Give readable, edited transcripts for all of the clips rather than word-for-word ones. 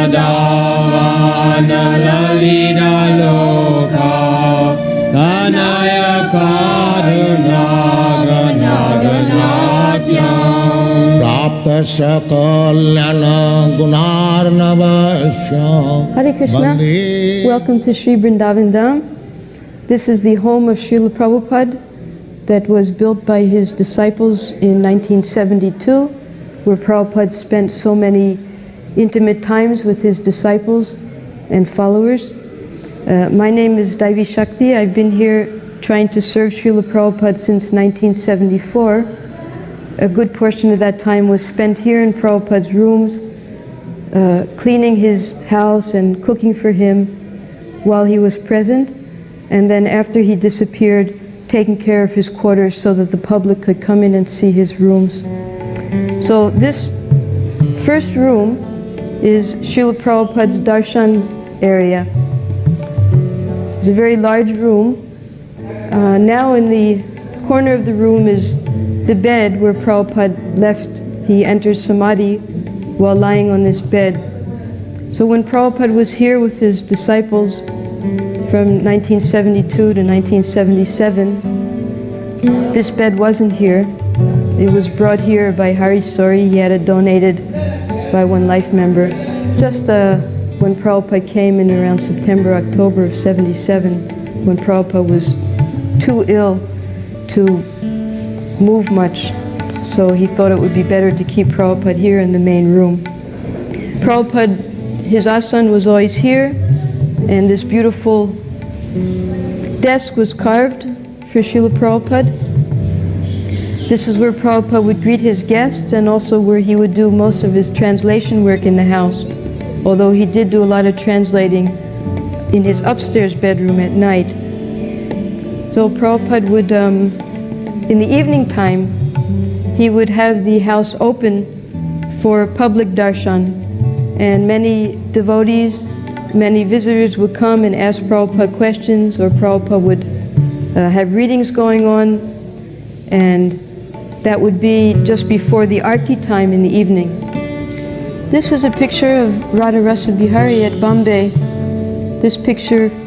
Vrindavan Lalita Loka Tanaya Karuna Ganaganatyam Prapta Sakalyana Gunarnavasya. Hare Krishna. Welcome to Sri Vrindavan Dham. This is the home of Srila Prabhupada that was built by his disciples in 1972, where Prabhupada spent so many intimate times with his disciples and followers. My name is Daivishakti. I've been here trying to serve Srila Prabhupada since 1974. A good portion of that time was spent here in Prabhupada's rooms, cleaning his house and cooking for him while he was present, and then after he disappeared, taking care of his quarters so that the public could come in and see his rooms. So this first room is Srila Prabhupada's darshan area. It's a very large room. Now in the corner of the room is the bed where Prabhupada left. He entered samadhi while lying on this bed. So when Prabhupada was here with his disciples from 1972 to 1977, this bed wasn't here. It was brought here by Hari Sori. He had it donated by one life member. Just when Prabhupada came in around September, October of 77, when Prabhupada was too ill to move much, so he thought it would be better to keep Prabhupada here in the main room. Prabhupada, his asan was always here, and this beautiful desk was carved for Srila Prabhupada. This is where Prabhupada would greet his guests and also where he would do most of his translation work in the house, although he did do a lot of translating in his upstairs bedroom at night. So Prabhupada would, in the evening time, he would have the house open for public darshan, and many devotees, many visitors would come and ask Prabhupada questions, or Prabhupada would have readings going on, and that would be just before the arti time in the evening. This is a picture of Radha Rasa Bihari at Bombay. This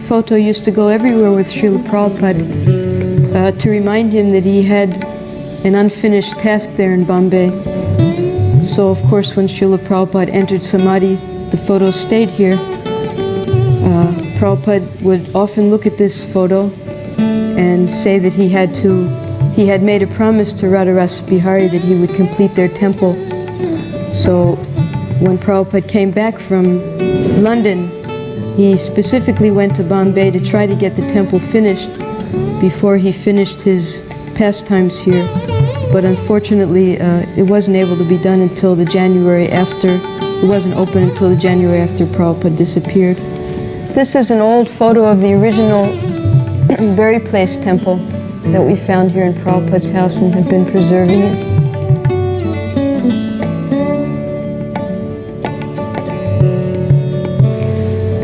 photo used to go everywhere with Srila Prabhupada to remind him that he had an unfinished task there in Bombay. So of course when Srila Prabhupada entered samadhi, the photo stayed here. Prabhupada would often look at this photo and say that he had made a promise to Radha Rasa Bihari that he would complete their temple. So when Prabhupada came back from London, he specifically went to Bombay to try to get the temple finished before he finished his pastimes here. But unfortunately, it wasn't able to be done until the January after. It wasn't open until the January after Prabhupada disappeared. This is an old photo of the original Berry Place temple that we found here in Prabhupada's house and have been preserving it.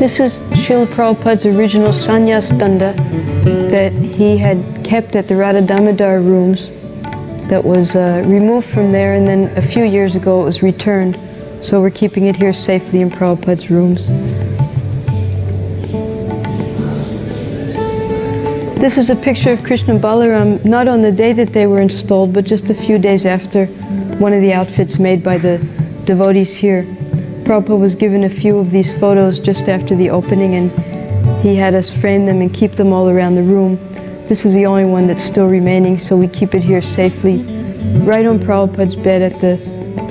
This is Srila Prabhupada's original sannyas danda that he had kept at the Radha Damodar rooms, that was removed from there, and then a few years ago it was returned. So we're keeping it here safely in Prabhupada's rooms. This is a picture of Krishna and Balaram, not on the day that they were installed, but just a few days after, one of the outfits made by the devotees here. Prabhupada was given a few of these photos just after the opening, and he had us frame them and keep them all around the room. This is the only one that's still remaining, so we keep it here safely, right on Prabhupada's bed at the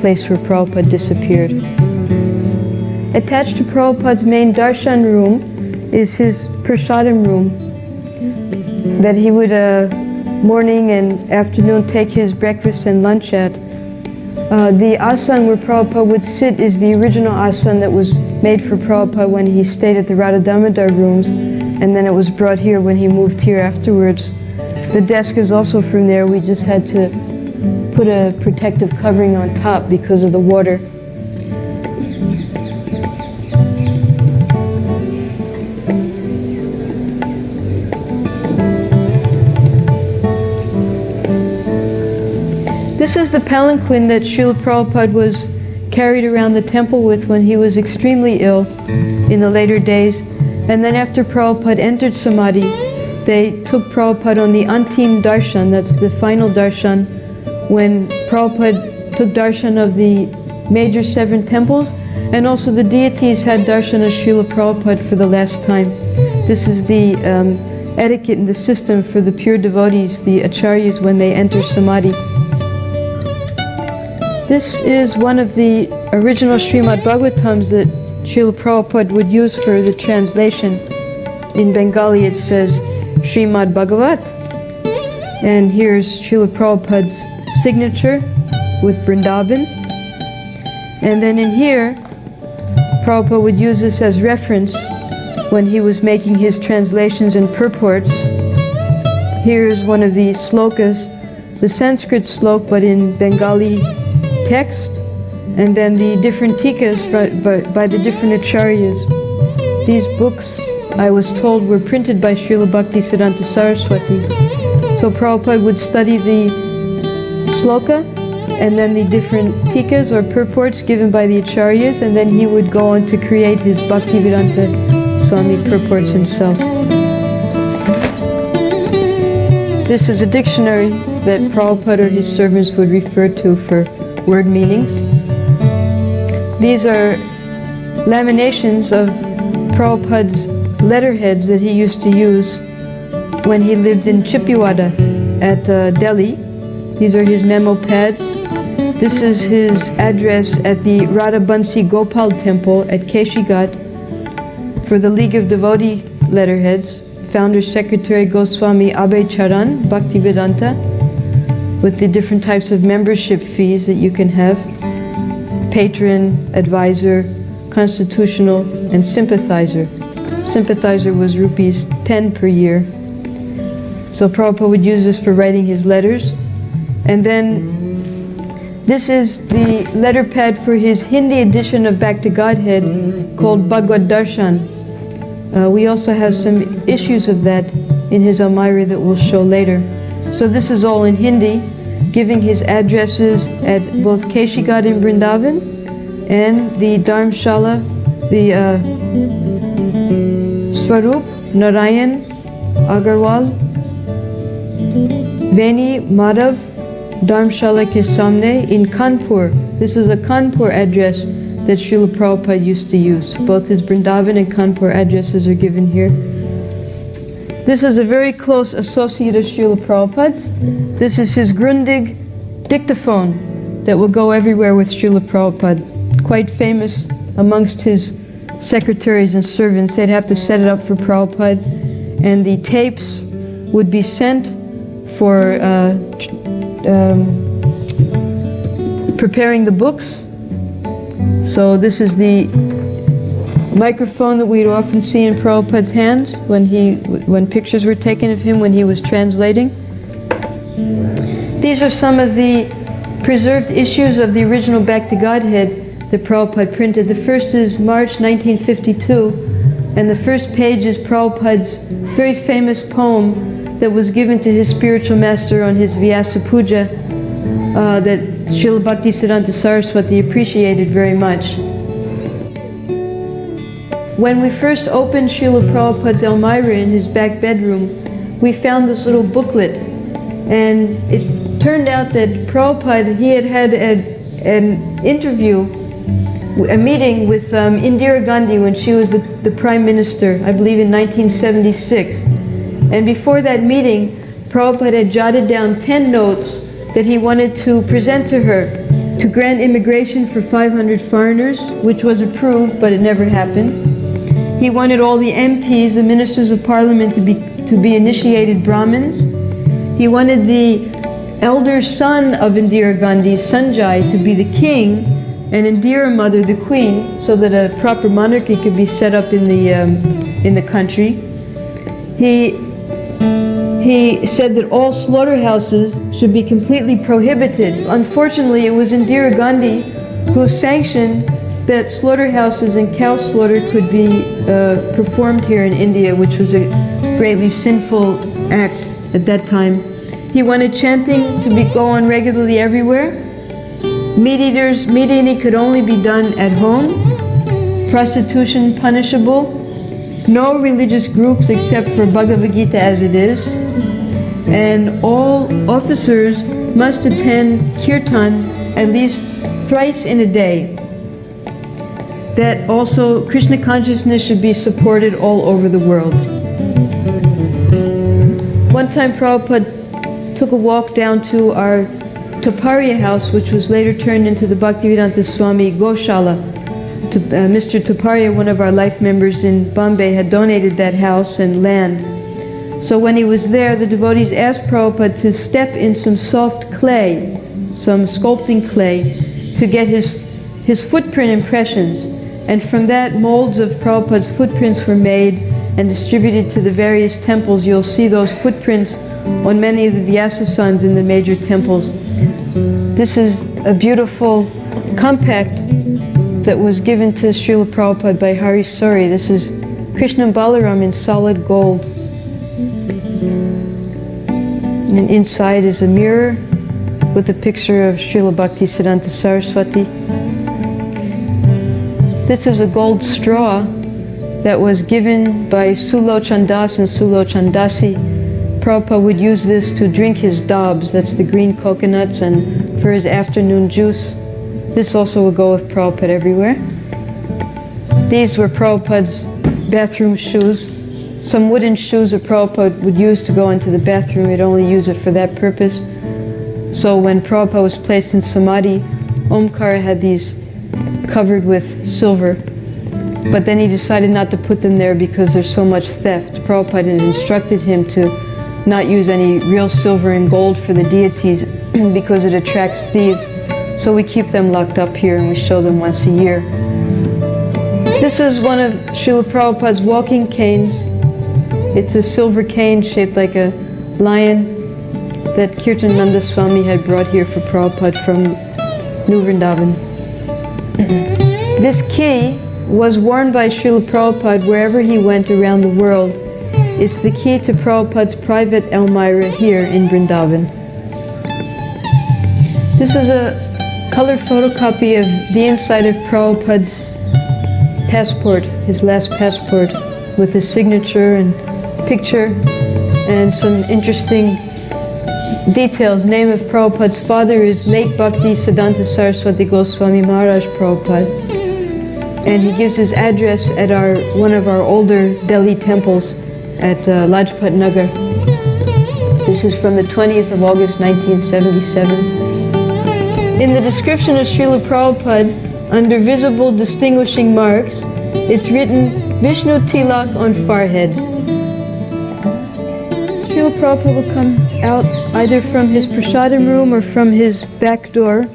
place where Prabhupada disappeared. Attached to Prabhupada's main darshan room is his prasadam room, that he would morning and afternoon take his breakfast and lunch at. The asan where Prabhupada would sit is the original asan that was made for Prabhupada when he stayed at the Radha Damodar rooms, and then it was brought here when he moved here afterwards. The desk is also from there. We just had to put a protective covering on top because of the water. This is the palanquin that Srila Prabhupada was carried around the temple with when he was extremely ill in the later days. And then after Prabhupada entered Samadhi, they took Prabhupada on the Antim Darshan, that's the final darshan, when Prabhupada took darshan of the major 7 temples, and also the deities had darshan of Srila Prabhupada for the last time. This is the etiquette and the system for the pure devotees, the acharyas, when they enter Samadhi. This is one of the original Srimad Bhagavatams that Srila Prabhupada would use for the translation. In Bengali it says Srimad Bhagavat, and here's Srila Prabhupada's signature with Vrindavan. And then in here, Prabhupada would use this as reference when he was making his translations and purports. Here's one of the slokas, the Sanskrit slok but in Bengali text, and then the different tikas by the different acharyas. These books, I was told, were printed by Srila Bhaktisiddhanta Saraswati. So Prabhupada would study the sloka and then the different tikas or purports given by the acharyas, and then he would go on to create his Bhaktivedanta Swami purports himself. This is a dictionary that Prabhupada or his servants would refer to for word meanings. These are laminations of Prabhupada's letterheads that he used to use when he lived in Chippiwada at Delhi. These are his memo pads. This is his address at the Radha Bansi Gopal temple at Keshigat for the League of Devotee letterheads. Founder Secretary Goswami Abhay Charan, Bhaktivedanta, with the different types of membership fees that you can have. Patron, advisor, constitutional, and sympathizer. Sympathizer was rupees 10 per year. So Prabhupada would use this for writing his letters. And then this is the letter pad for his Hindi edition of Back to Godhead called Bhagavad Darshan. We also have some issues of that in his Almira that we'll show later. So this is all in Hindi, giving his addresses at both Keshigat in Vrindavan and the Dharmshala, the Swarup, Narayan, Agarwal, Veni, Madhav, Dharmshala ke samne in Kanpur. This is a Kanpur address that Srila Prabhupada used to use. Both his Vrindavan and Kanpur addresses are given here. This is a very close associate of Srila Prabhupada's. This is his Grundig dictaphone that will go everywhere with Srila Prabhupada. Quite famous amongst his secretaries and servants. They'd have to set it up for Prabhupada, and the tapes would be sent for preparing the books. So this is the microphone that we'd often see in Prabhupada's hands when pictures were taken of him when he was translating. These are some of the preserved issues of the original Back to Godhead that Prabhupada printed. The first is March 1952, and the first page is Prabhupada's very famous poem that was given to his spiritual master on his Vyasa Puja that Srila Bhaktisiddhanta Saraswati appreciated very much. When we first opened Srila Prabhupada's Almira in his back bedroom, we found this little booklet, and it turned out that Prabhupada, he had an interview, a meeting with Indira Gandhi when she was the Prime Minister, I believe in 1976. And before that meeting, Prabhupada had jotted down 10 notes that he wanted to present to her to grant immigration for 500 foreigners, which was approved, but it never happened. He wanted all the MPs, the Ministers of Parliament, to be initiated Brahmins. He wanted the elder son of Indira Gandhi, Sanjay, to be the king, and Indira Mother the queen, so that a proper monarchy could be set up in the country. He said that all slaughterhouses should be completely prohibited. Unfortunately, it was Indira Gandhi who sanctioned that slaughterhouses and cow slaughter could be performed here in India, which was a greatly sinful act at that time. He wanted chanting to go on regularly everywhere. Meat eating could only be done at home. Prostitution punishable. No religious groups except for Bhagavad Gita as it is. And all officers must attend kirtan at least thrice in a day. That also Krishna consciousness should be supported all over the world. One time Prabhupada took a walk down to our Taparya house, which was later turned into the Bhaktivedanta Swami Goshala. Mr. Taparya, one of our life members in Bombay, had donated that house and land. So when he was there, the devotees asked Prabhupada to step in some soft clay, some sculpting clay, to get his footprint impressions. And from that, molds of Prabhupada's footprints were made and distributed to the various temples. You'll see those footprints on many of the Vyasasans in the major temples. This is a beautiful compact that was given to Srila Prabhupada by Hari Suri. This is Krishna and Balaram in solid gold. And inside is a mirror with a picture of Srila Bhaktisiddhanta Saraswati. This is a gold straw that was given by Sulochan Das and Sulochan Dasi. Prabhupada would use this to drink his dabs, that's the green coconuts, and for his afternoon juice. This also will go with Prabhupada everywhere. These were Prabhupada's bathroom shoes. Some wooden shoes that Prabhupada would use to go into the bathroom. He'd only use it for that purpose. So when Prabhupada was placed in Samadhi, Omkara had these covered with silver. But then he decided not to put them there because there's so much theft. Prabhupada had instructed him to not use any real silver and gold for the deities because it attracts thieves. So we keep them locked up here and we show them once a year. This is one of Srila Prabhupada's walking canes. It's a silver cane shaped like a lion that Kirtananda Swami had brought here for Prabhupada from New Vrindavan. This key was worn by Srila Prabhupada wherever he went around the world. It's the key to Prabhupada's private Elmira here in Vrindavan. This is a color photocopy of the inside of Prabhupada's passport, his last passport, with his signature and picture and some interesting details. Name of Prabhupada's father is late Bhakti Siddhanta Saraswati Goswami Maharaj Prabhupada. And he gives his address at one of our older Delhi temples at Lajpat Nagar. This is from the 20th of August 1977. In the description of Srila Prabhupada, under visible distinguishing marks, it's written Vishnu Tilak on forehead. Srila Prabhupada will come out either from his prasadam room or from his back door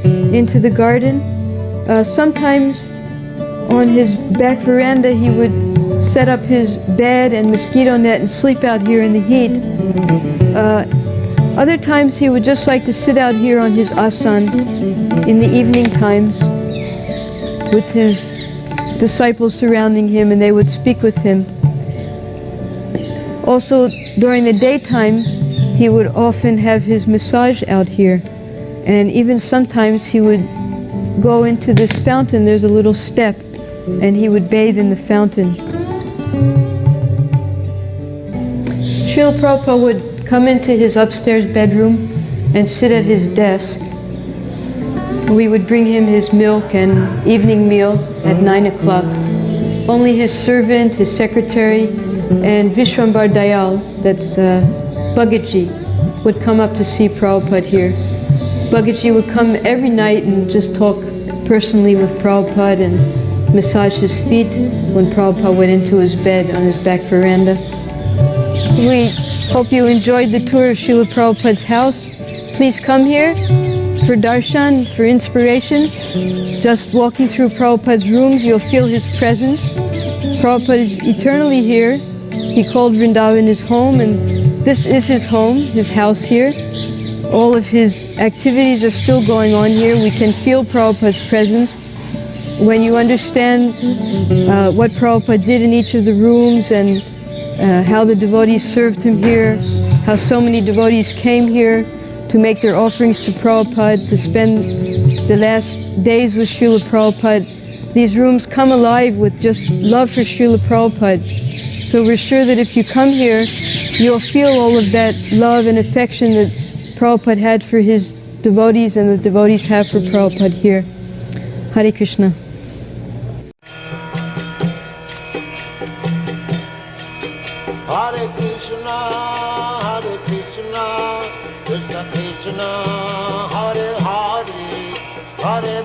into the garden. Sometimes on his back veranda he would set up his bed and mosquito net and sleep out here in the heat. Other times he would just like to sit out here on his asan in the evening times with his disciples surrounding him, and they would speak with him. Also, during the daytime, he would often have his massage out here, and even sometimes he would go into this fountain. There's a little step, and he would bathe in the fountain. Srila Prabhupada would come into his upstairs bedroom and sit at his desk. We would bring him his milk and evening meal at 9 o'clock. Only his servant, his secretary, and Vishwambar Dayal, that's Bhagaji, would come up to see Prabhupada here. Bhagaji would come every night and just talk personally with Prabhupada and massage his feet when Prabhupada went into his bed on his back veranda. We hope you enjoyed the tour of Srila Prabhupada's house. Please come here for darshan, for inspiration. Just walking through Prabhupada's rooms, you'll feel his presence. Prabhupada is eternally here. He called Vrindavan his home, and this is his home, his house here. All of his activities are still going on here. We can feel Prabhupada's presence. When you understand what Prabhupada did in each of the rooms and how the devotees served him here, how so many devotees came here to make their offerings to Prabhupada, to spend the last days with Srila Prabhupada, these rooms come alive with just love for Srila Prabhupada. So we're sure that if you come here, you'll feel all of that love and affection that Prabhupada had for his devotees and the devotees have for Prabhupada here. Hare Krishna. Hare Krishna, Krishna Krishna, Hare Hare, Hare